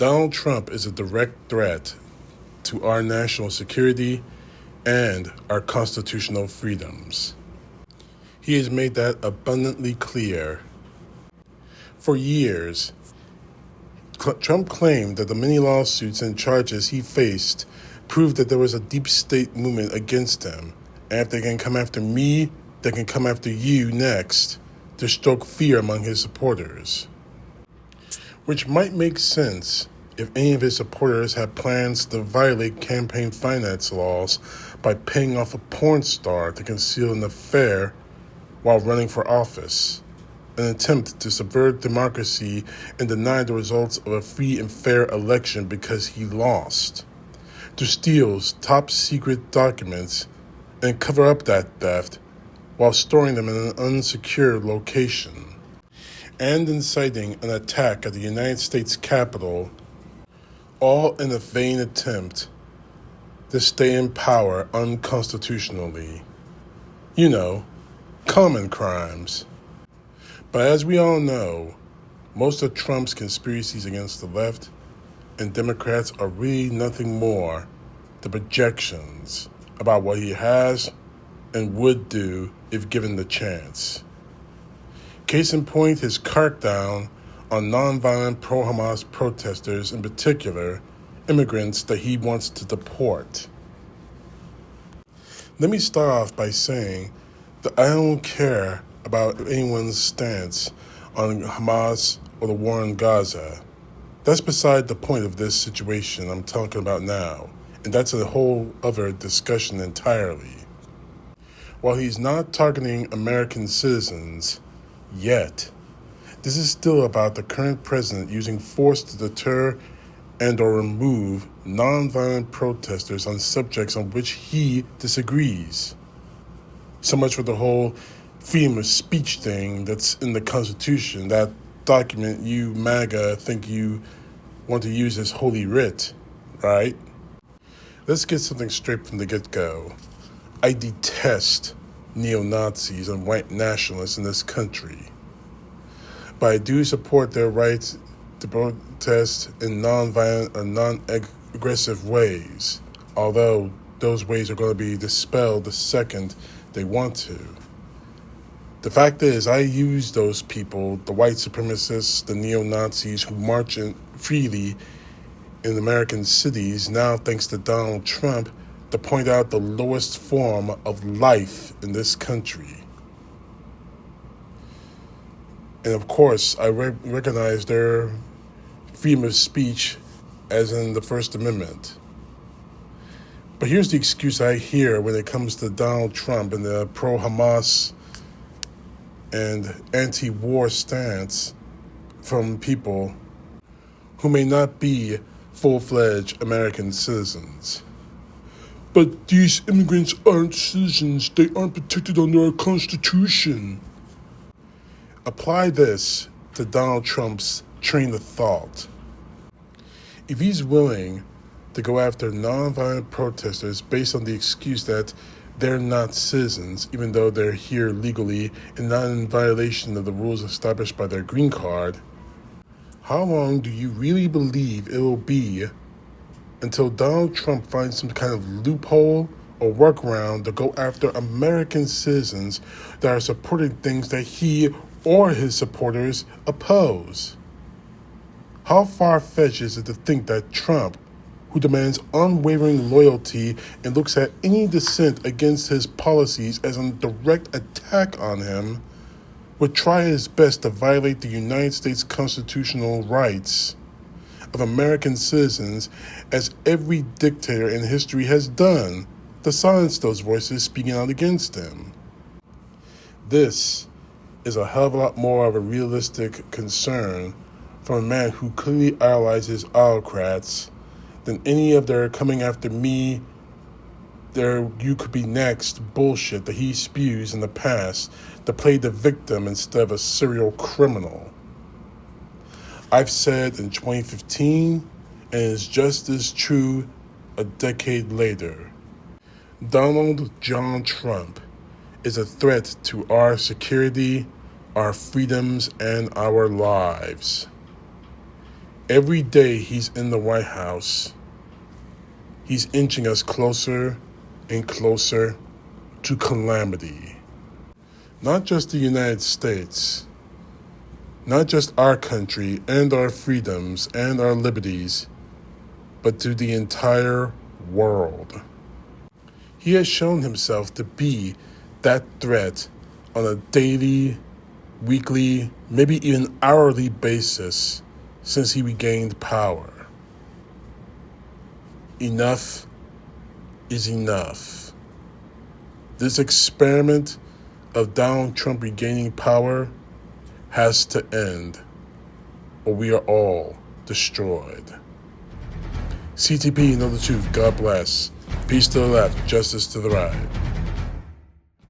Donald Trump is a direct threat to our national security and our constitutional freedoms. He has made that abundantly clear. For years, Trump claimed that the many lawsuits and charges he faced proved that there was a deep state movement against him, and if they can come after me, they can come after you next, to stoke fear among his supporters. Which might make sense if any of his supporters had plans to violate campaign finance laws by paying off a porn star to conceal an affair while running for office, an attempt to subvert democracy and deny the results of a free and fair election because he lost, to steal top secret documents and cover up that theft while storing them in an unsecured location, and inciting an attack at the United States Capitol, all in a vain attempt to stay in power unconstitutionally. You know, common crimes. But as we all know, most of Trump's conspiracies against the left and Democrats are really nothing more than projections about what he has and would do if given the chance. Case in point, his crackdown on nonviolent pro-Hamas protesters, in particular, immigrants that he wants to deport. Let me start off by saying that I don't care about anyone's stance on Hamas or the war in Gaza. That's beside the point of this situation I'm talking about now, and that's a whole other discussion entirely. While he's not targeting American citizens yet, this is still about the current president using force to deter and or remove nonviolent protesters on subjects on which he disagrees. So much for the whole freedom of speech thing that's in the Constitution, that document you MAGA think you want to use as holy writ, right? Let's get something straight from the get-go. I detest neo-Nazis and white nationalists in this country, but I do support their rights to protest in non-violent or non-aggressive ways, although those ways are going to be dispelled the second they want to. The fact is, I use those people, the white supremacists, the neo-Nazis who march freely in American cities, now thanks to Donald Trump, to point out the lowest form of life in this country. And of course, I recognize their freedom of speech as in the First Amendment. But here's the excuse I hear when it comes to Donald Trump and the pro-Hamas and anti-war stance from people who may not be full-fledged American citizens. But these immigrants aren't citizens. They aren't protected under our Constitution. Apply this to Donald Trump's train of thought. If he's willing to go after nonviolent protesters based on the excuse that they're not citizens, even though they're here legally and not in violation of the rules established by their green card, how long do you really believe it will be until Donald Trump finds some kind of loophole or workaround to go after American citizens that are supporting things that he or his supporters oppose? How far-fetched is it to think that Trump, who demands unwavering loyalty and looks at any dissent against his policies as a direct attack on him, would try his best to violate the United States constitutional rights of American citizens, as every dictator in history has done, to silence those voices speaking out against him? This is a hell of a lot more of a realistic concern from a man who clearly idolizes autocrats than any of their coming after me, their you could be next bullshit that he spews in the past to play the victim instead of a serial criminal. I've said in 2015, and it's just as true a decade later. Donald John Trump is a threat to our security, our freedoms, and our lives. Every day he's in the White House, he's inching us closer and closer to calamity. Not just the United States, not just our country and our freedoms and our liberties, but to the entire world. He has shown himself to be that threat on a daily, weekly, maybe even hourly basis since he regained power. Enough is enough. This experiment of Donald Trump regaining power has to end, or we are all destroyed. CTP, know the truth. God bless. Peace to the left, justice to the right.